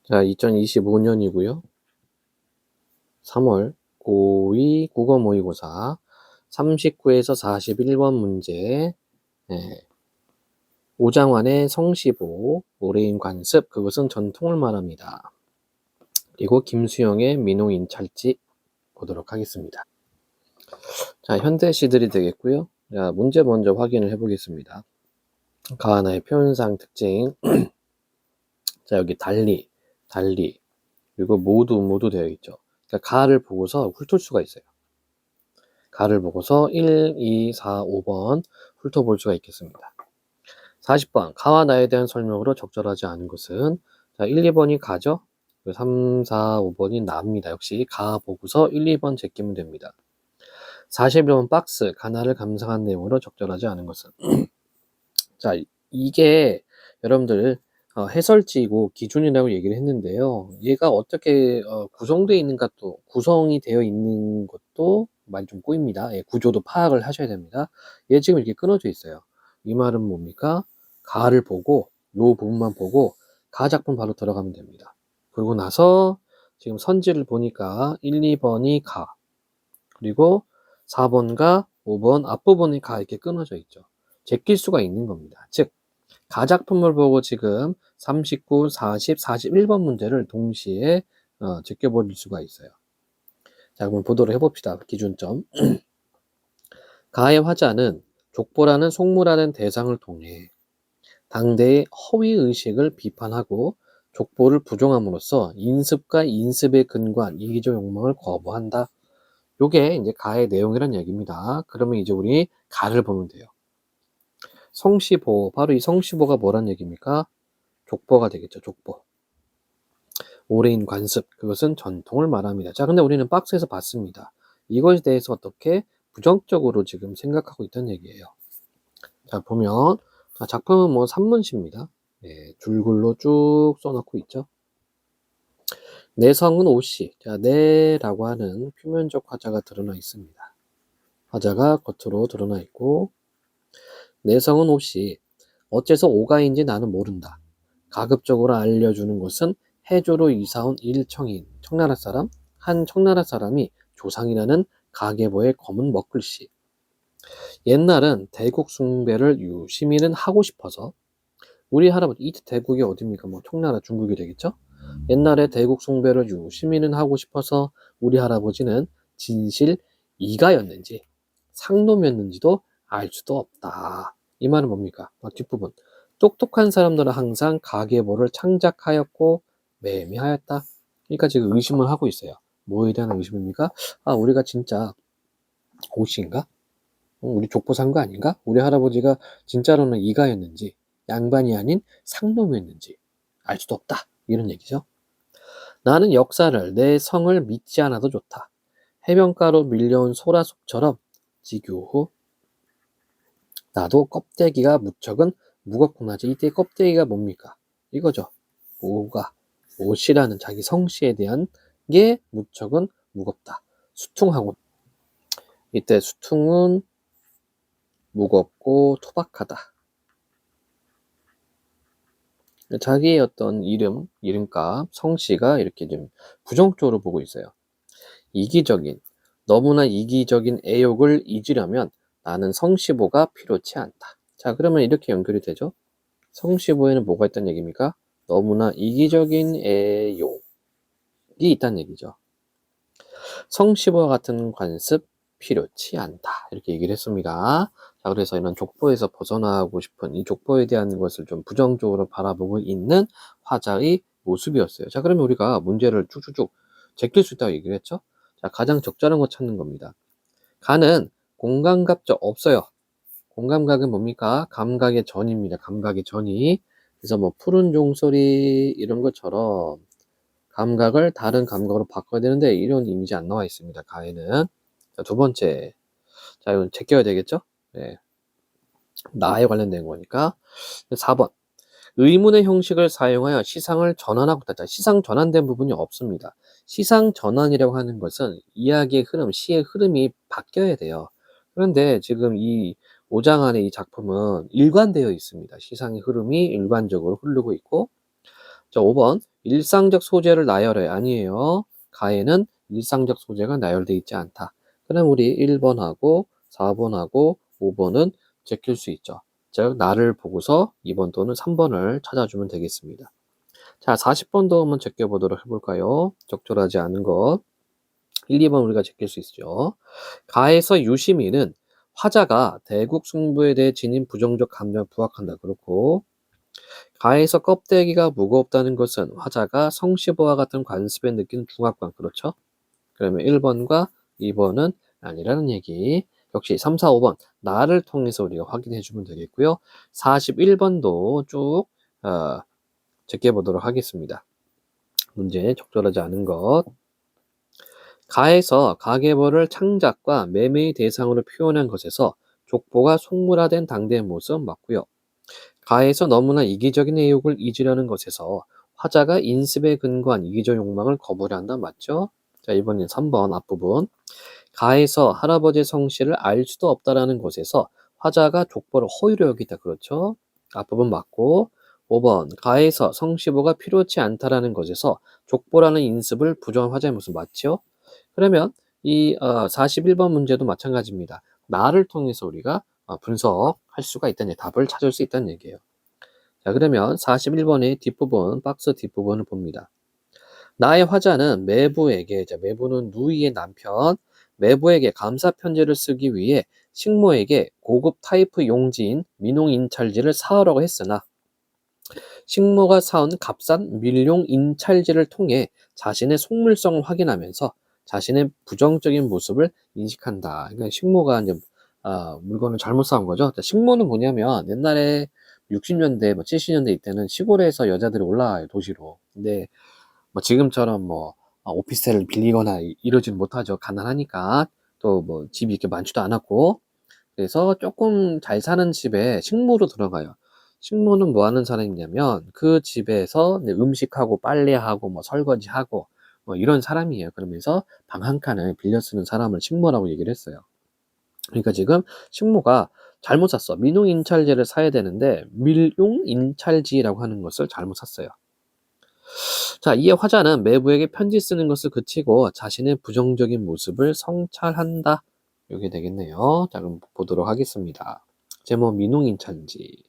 자, 2025년이고요. 3월 고2 국어 모의고사 39에서 41번 문제. 오장환의 성시보, 오래인 관습, 그것은 전통을 말합니다. 그리고 김수영의 민호인찰지 보도록 하겠습니다. 자, 현대 시들이 되겠고요. 자, 문제 먼저 확인을 해보겠습니다. 가하나의 표현상 특징. 자, 여기 달리, 그리고 모두 되어 있죠. 그러니까 가를 보고서 훑을 수가 있어요. 가를 보고서 1, 2, 4, 5번 훑어볼 수가 있겠습니다. 40번 가와 나에 대한 설명으로 적절하지 않은 것은, 자, 1, 2번이 가죠. 3, 4, 5번이 나입니다. 역시 가 보고서 1, 2번 제끼면 됩니다. 41번 박스 가나를 감상한 내용으로 적절하지 않은 것은, 자, 이게 여러분들 해설지이고 기준이라고 얘기를 했는데요. 얘가 어떻게 구성되어 있는가, 또 구성이 되어 있는 것도 많이 좀 꼬입니다. 예, 구조도 파악을 하셔야 됩니다. 얘 지금 이렇게 끊어져 있어요. 이 말은 뭡니까? 가를 보고 요 부분만 보고 가 작품 바로 들어가면 됩니다. 그러고 나서 지금 선지를 보니까 1, 2번이 가, 그리고 4번과 5번 앞부분이 가 이렇게 끊어져 있죠. 제낄 수가 있는 겁니다. 즉 가작품을 보고 지금 39, 40, 41번 문제를 동시에 제껴버릴 수가 있어요. 자, 그럼 보도록 해봅시다. 기준점. 가의 화자는 족보라는 속무라는 대상을 통해 당대의 허위의식을 비판하고 족보를 부정함으로써 인습과 인습에 근거한 이기적 욕망을 거부한다. 요게 이제 가의 내용이란 얘기입니다. 그러면 이제 우리 가를 보면 돼요. 성시보, 바로 이 성시보가 뭐란 얘기입니까? 족보가 되겠죠. 족보. 오래인 관습, 그것은 전통을 말합니다. 자, 근데 우리는 박스에서 봤습니다. 이것에 대해서 어떻게 부정적으로 지금 생각하고 있다는 얘기예요. 자, 보면 작품은 뭐 산문시입니다. 네, 줄글로 쭉 써놓고 있죠. 내성은 오씨. 자, 내라고 하는 표면적 화자가 드러나 있습니다. 화자가 겉으로 드러나 있고, 내성은 오씨. 어째서 오가인지 나는 모른다. 가급적으로 알려주는 것은 해조로 이사온 일청인 청나라 사람, 한 청나라 사람이 조상이라는 가계보의 검은 먹글씨. 옛날은 대국 숭배를 유심히는 하고 싶어서, 우리 할아버지, 이 대국이 어딥니까? 뭐 청나라 중국이 되겠죠? 옛날에 대국 숭배를 유심히는 하고 싶어서 우리 할아버지는 진실 이가였는지 상놈이었는지도 알 수도 없다. 이 말은 뭡니까? 뒷부분. 똑똑한 사람들은 항상 가계보를 창작하였고 매미하였다. 그러니까 지금 의심을 하고 있어요. 뭐에 대한 의심입니까? 아, 우리가 진짜 고씨인가? 우리 족보 산 거 아닌가? 우리 할아버지가 진짜로는 이가였는지 양반이 아닌 상놈이었는지 알 수도 없다. 이런 얘기죠. 나는 역사를, 내 성을 믿지 않아도 좋다. 해변가로 밀려온 소라속처럼 지교후 나도 껍데기가 무척은 무겁구나. 이때 껍데기가 뭡니까? 이거죠. 옷이라는 자기 성씨에 대한 게 무척은 무겁다. 수퉁하고, 이때 수퉁은 무겁고 투박하다. 자기의 어떤 이름값, 성씨가 이렇게 좀 부정적으로 보고 있어요. 이기적인, 너무나 이기적인 애욕을 잊으려면 나는 성시보가 필요치 않다. 자, 그러면 이렇게 연결이 되죠. 성시보에는 뭐가 있다는 얘기입니까? 너무나 이기적인 애욕이 있다는 얘기죠. 성시보와 같은 관습 필요치 않다. 이렇게 얘기를 했습니다. 자, 그래서 이런 족보에서 벗어나고 싶은 이 족보에 대한 것을 좀 부정적으로 바라보고 있는 화자의 모습이었어요. 자, 그러면 우리가 문제를 쭉쭉쭉 제낄 수 있다고 얘기를 했죠. 자, 가장 적절한 거 찾는 겁니다. 가는 공감각적 없어요. 공감각은 뭡니까? 감각의 전입니다. 감각의 전이. 그래서 뭐 푸른 종소리 이런 것처럼 감각을 다른 감각으로 바꿔야 되는데 이런 이미지 안 나와 있습니다. 가에는. 자, 두 번째. 자, 이건 제껴야 되겠죠? 네. 나에 관련된 거니까. 4번. 의문의 형식을 사용하여 시상을 전환하고 있다. 시상 전환된 부분이 없습니다. 시상 전환이라고 하는 것은 이야기의 흐름, 시의 흐름이 바뀌어야 돼요. 그런데 지금 이 오장안의 이 작품은 일관되어 있습니다. 시상의 흐름이 일관적으로 흐르고 있고. 자, 5번. 일상적 소재를 나열해. 아니에요. 가에는 일상적 소재가 나열되어 있지 않다. 그럼 우리 1번하고 4번하고 5번은 제낄 수 있죠. 즉 나를 보고서 2번 또는 3번을 찾아주면 되겠습니다. 자, 40번도 한번 제껴보도록 해볼까요? 적절하지 않은 것. 1, 2번 우리가 제낄 수 있죠. 가에서 유시민은 화자가 대국 승부에 대해 지닌 부정적 감정을 부각한다. 그렇고 가에서 껍데기가 무겁다는 것은 화자가 성시보와 같은 관습에 느낀 중압감. 그렇죠? 그러면 1번과 2번은 아니라는 얘기. 역시 3, 4, 5번 나를 통해서 우리가 확인해 주면 되겠고요. 41번도 쭉 제껴보도록 하겠습니다. 문제 적절하지 않은 것. 가에서 가계부를 창작과 매매의 대상으로 표현한 것에서 족보가 속물화된 당대의 모습 맞고요. 가에서 너무나 이기적인 의욕을 잊으려는 것에서 화자가 인습에 근거한 이기적 욕망을 거부려 한다. 맞죠? 자, 이번엔 3번 앞부분. 가에서 할아버지의 성씨를 알 수도 없다라는 것에서 화자가 족보를 허위로 여기다. 그렇죠? 앞부분 맞고 5번 가에서 성시보가 필요치 않다라는 것에서 족보라는 인습을 부정한 화자의 모습 맞죠? 그러면 이 41번 문제도 마찬가지입니다. 나를 통해서 우리가 분석할 수가 있다는 답을 찾을 수 있다는 얘기예요. 자, 그러면 41번의 뒷부분, 박스 뒷부분을 봅니다. 나의 화자는 매부에게, 자, 매부는 누이의 남편, 매부에게 감사 편지를 쓰기 위해 식모에게 고급 타이프 용지인 민홍 인찰지를 사오라고 했으나 식모가 사온 값싼 밀용 인찰지를 통해 자신의 속물성을 확인하면서 자신의 부정적인 모습을 인식한다. 그러니까 식모가 이제 물건을 잘못 사온 거죠. 식모는 뭐냐면 옛날에 60년대, 70년대 이때는 시골에서 여자들이 올라와요, 도시로. 근데 뭐 지금처럼 뭐 오피스텔을 빌리거나 이러지는 못하죠. 가난하니까. 또 뭐 집이 이렇게 많지도 않았고. 그래서 조금 잘 사는 집에 식모로 들어가요. 식모는 뭐 하는 사람이냐면 그 집에서 음식하고 빨래하고 뭐 설거지하고 뭐 이런 사람이에요. 그러면서 방 한 칸을 빌려 쓰는 사람을 식모라고 얘기를 했어요. 그러니까 지금 식모가 잘못 샀어. 민용인찰제를 사야 되는데 밀용인찰지라고 하는 것을 잘못 샀어요. 자, 이에 화자는 매부에게 편지 쓰는 것을 그치고 자신의 부정적인 모습을 성찰한다. 이게 되겠네요. 자, 그럼 보도록 하겠습니다. 제목 민홍인찰지.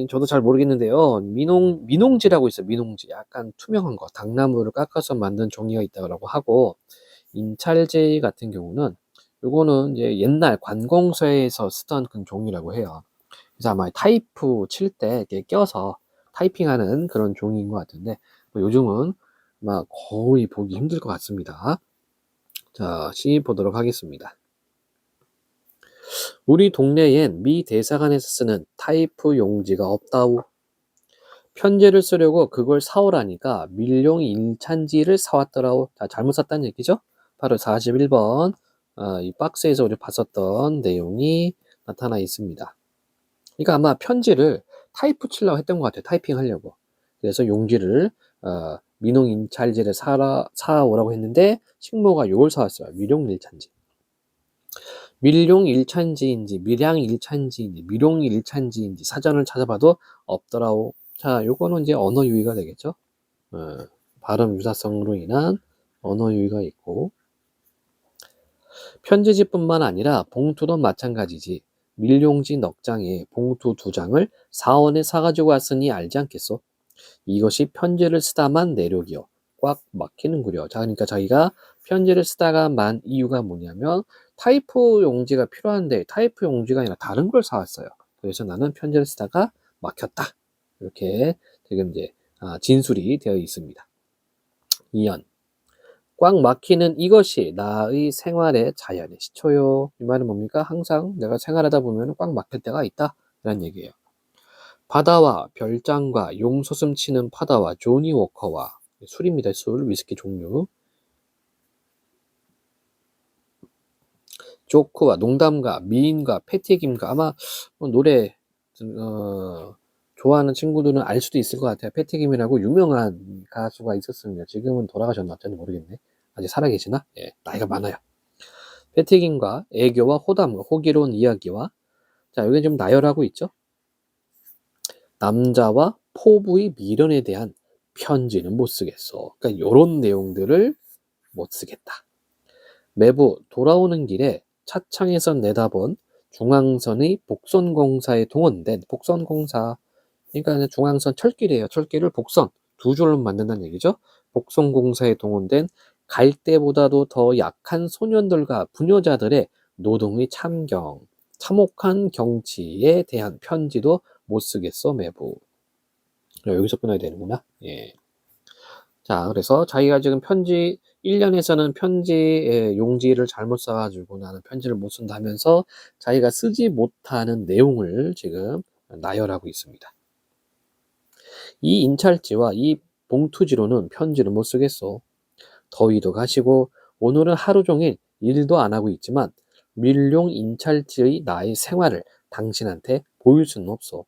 저도 잘 모르겠는데요. 민홍지라고 있어요. 민홍지. 약간 투명한 거. 당나무를 깎아서 만든 종이가 있다고 하고, 인찰제 같은 경우는, 요거는 이제 옛날 관공서에서 쓰던 그 종이라고 해요. 그래서 아마 타이프 칠 때 이렇게 껴서 타이핑하는 그런 종이인 것 같은데, 뭐 요즘은 아마 거의 보기 힘들 것 같습니다. 자, C 보도록 하겠습니다. 우리 동네엔 미 대사관에서 쓰는 타이프 용지가 없다우. 편지를 쓰려고 그걸 사오라니까 밀용 인찬지를 사왔더라우. 자, 잘못 샀다는 얘기죠? 바로 41번 이 박스에서 우리 봤었던 내용이 나타나 있습니다. 그러니까 아마 편지를 타이프 치려고 했던 것 같아요. 타이핑 하려고. 그래서 용지를 민홍 인찰지를 사오라고 했는데 식모가 이걸 사왔어요. 밀용 일찬지. 밀용 일찬지인지 밀양 일찬지인지 밀용 일찬지인지 사전을 찾아봐도 없더라고. 자, 요거는 이제 언어 유희가 되겠죠. 발음 유사성으로 인한 언어 유희가 있고 편지지뿐만 아니라 봉투도 마찬가지지. 밀용지 넉 장에 봉투 2장을 사원에 사가지고 왔으니 알지 않겠소? 이것이 편지를 쓰다만 내력이요. 꽉 막히는구려. 자, 그러니까 자기가 편지를 쓰다가 만 이유가 뭐냐면 타이프 용지가 필요한데 타이프 용지가 아니라 다른 걸 사왔어요. 그래서 나는 편지를 쓰다가 막혔다. 이렇게 지금 이제 진술이 되어 있습니다. 2연. 꽉 막히는 이것이 나의 생활의 자연의 시초요. 이 말은 뭡니까? 항상 내가 생활하다 보면 꽉 막힐 때가 있다. 이런 얘기예요. 바다와 별장과 용솟음 치는 파다와 조니 워커와 술입니다. 술, 위스키 종류. 조크와 농담가, 미인과 패티김과 아마 노래 좋아하는 친구들은 알 수도 있을 것 같아요. 패티김이라고 유명한 가수가 있었습니다. 지금은 돌아가셨나 어쩐지 모르겠네. 아직 살아계시나? 예, 나이가 많아요. 패티김과 애교와 호담과 호기로운 이야기와 자, 여기 좀 나열하고 있죠. 남자와 포부의 미련에 대한 편지는 못 쓰겠어. 그러니까 요런 내용들을 못 쓰겠다. 매부 돌아오는 길에 차창에서 내다본 중앙선의 복선공사에 동원된 복선공사, 그러니까 중앙선 철길이에요. 철길을 복선 두 줄로 만든다는 얘기죠. 복선공사에 동원된 갈대보다도 더 약한 소년들과 부녀자들의 노동의 참혹한 경치에 대한 편지도 못 쓰겠어 매부. 여기서 끊어야 되는구나. 예. 자, 그래서 자기가 지금 편지 1년에서는 편지의 용지를 잘못 써가지고 나는 편지를 못 쓴다면서 자기가 쓰지 못하는 내용을 지금 나열하고 있습니다. 이 인찰지와 이 봉투지로는 편지를 못 쓰겠어. 더위도 가시고 오늘은 하루 종일 일도 안 하고 있지만 밀룡 인찰지의 나의 생활을 당신한테 보일 수는 없어.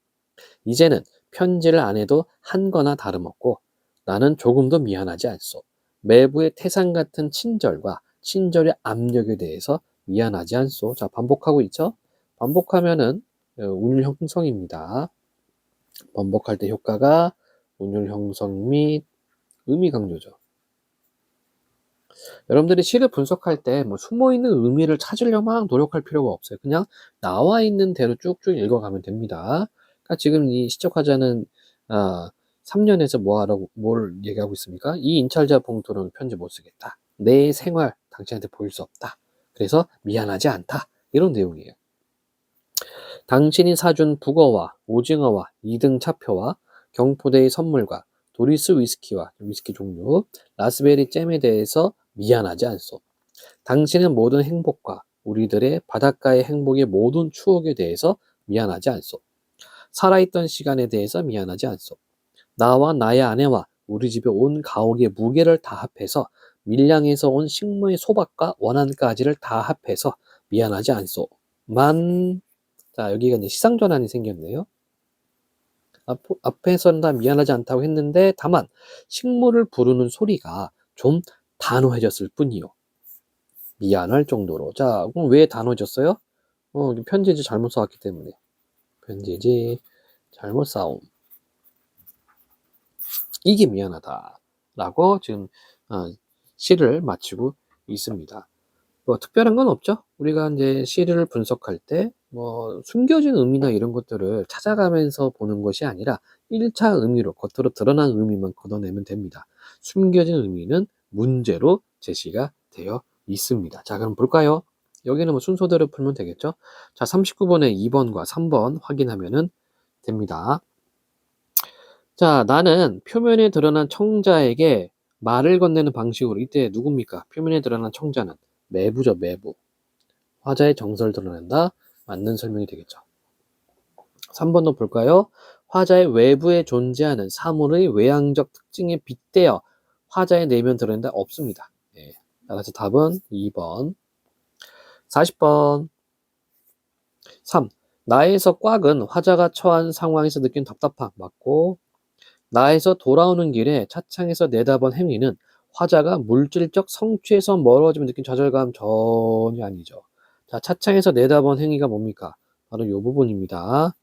이제는 편지를 안 해도 한 거나 다름없고 나는 조금도 미안하지 않소. 매부의 태산 같은 친절과 친절의 압력에 대해서 미안하지 않소. 자, 반복하고 있죠? 반복하면은 운율 형성입니다. 반복할 때 효과가 운율 형성 및 의미 강조죠. 여러분들이 시를 분석할 때 뭐 숨어있는 의미를 찾으려 막 노력할 필요가 없어요. 그냥 나와 있는 대로 쭉쭉 읽어가면 됩니다. 그러니까 지금 이 시적화자는 3년에서 뭘 얘기하고 있습니까? 이 인찰자 봉투는 편지 못 쓰겠다. 내 생활 당신한테 보일 수 없다. 그래서 미안하지 않다. 이런 내용이에요. 당신이 사준 북어와 오징어와 2등 차표와 경포대의 선물과 도리스 위스키와 위스키 종류, 라스베리 잼에 대해서 미안하지 않소. 당신의 모든 행복과 우리들의 바닷가의 행복의 모든 추억에 대해서 미안하지 않소. 살아있던 시간에 대해서 미안하지 않소. 나와 나의 아내와 우리 집에 온 가옥의 무게를 다 합해서 밀양에서 온 식모의 소박과 원한까지를 다 합해서 미안하지 않소. 자, 여기가 이제 시상전환이 생겼네요. 앞에서는 다 미안하지 않다고 했는데 다만 식물을 부르는 소리가 좀 단호해졌을 뿐이요. 미안할 정도로. 자, 그럼 왜 단호해졌어요? 편지지 잘못 써왔기 때문에. 편지지 잘못 싸움. 이게 미안하다라고 지금 시를 마치고 있습니다. 뭐 특별한 건 없죠. 우리가 이제 시를 분석할 때 뭐 숨겨진 의미나 이런 것들을 찾아가면서 보는 것이 아니라 1차 의미로 겉으로 드러난 의미만 걷어내면 됩니다. 숨겨진 의미는 문제로 제시가 되어 있습니다. 자, 그럼 볼까요? 여기는 뭐 순서대로 풀면 되겠죠? 자, 39번에 2번과 3번 확인하면 됩니다. 자, 나는 표면에 드러난 청자에게 말을 건네는 방식으로, 이때 누굽니까? 표면에 드러난 청자는 매부죠, 매부. 화자의 정서를 드러낸다. 맞는 설명이 되겠죠. 3번도 볼까요? 화자의 외부에 존재하는 사물의 외향적 특징에 빗대어 화자의 내면 드러낸다. 없습니다. 예. 따라서 답은 2번. 40번. 3. 나에서 꽉은 화자가 처한 상황에서 느낀 답답함. 맞고, 나에서 돌아오는 길에 차창에서 내다본 행위는 화자가 물질적 성취에서 멀어지면 느낀 좌절감 전혀 아니죠. 자, 차창에서 내다본 행위가 뭡니까? 바로 이 부분입니다.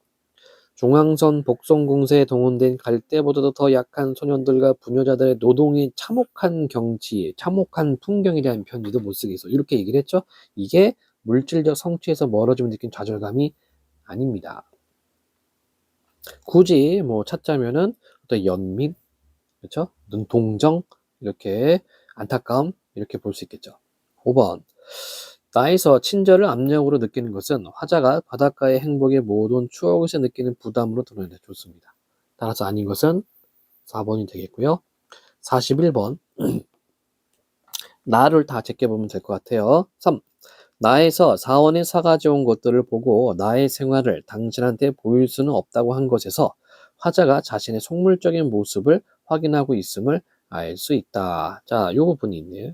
중앙선 복선공세에 동원된 갈대보다도 더 약한 소년들과 부녀자들의 노동의 참혹한 경치, 참혹한 풍경에 대한 편지도 못 쓰겠어. 이렇게 얘기를 했죠. 이게 물질적 성취에서 멀어지면 느낀 좌절감이 아닙니다. 굳이 뭐 찾자면은 어떤 연민, 그렇죠? 눈동정, 이렇게 안타까움, 이렇게 볼 수 있겠죠. 5번. 나에서 친절을 압력으로 느끼는 것은 화자가 바닷가의 행복의 모든 추억에서 느끼는 부담으로 드러내 좋습니다. 따라서 아닌 것은 4번이 되겠고요. 41번. 나를 다 제껴보면 될 것 같아요. 3. 나에서 사원에 사가져온 것들을 보고 나의 생활을 당신한테 보일 수는 없다고 한 것에서 화자가 자신의 속물적인 모습을 확인하고 있음을 알 수 있다. 자, 요 부분이 있네요.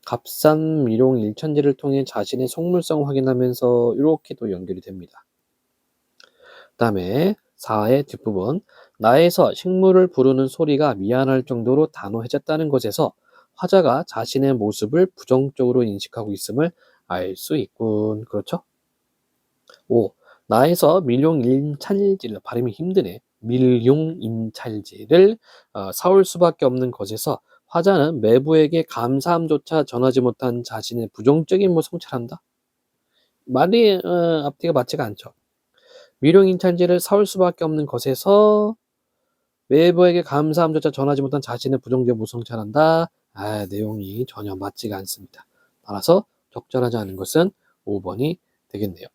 값산 미룡 일천지를 통해 자신의 속물성 확인하면서 이렇게 또 연결이 됩니다. 그 다음에 4의 뒷부분. 나에서 식물을 부르는 소리가 미안할 정도로 단호해졌다는 것에서 화자가 자신의 모습을 부정적으로 인식하고 있음을 알 수 있군. 그렇죠? 5. 나에서 밀용 일찬일질 발음이 힘드네. 밀용인찰지를 사올 수밖에 없는 것에서 화자는 매부에게 감사함조차 전하지 못한 자신의 부정적인 힘을 성찰한다. 말이 앞뒤가 맞지가 않죠. 밀용인찰지를 사올 수밖에 없는 것에서 매부에게 감사함조차 전하지 못한 자신의 부정적인 힘을 성찰한다. 내용이 전혀 맞지가 않습니다. 따라서 적절하지 않은 것은 5번이 되겠네요.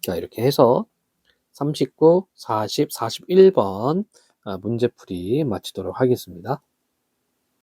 자, 이렇게 해서 39, 40, 41번 문제풀이 마치도록 하겠습니다.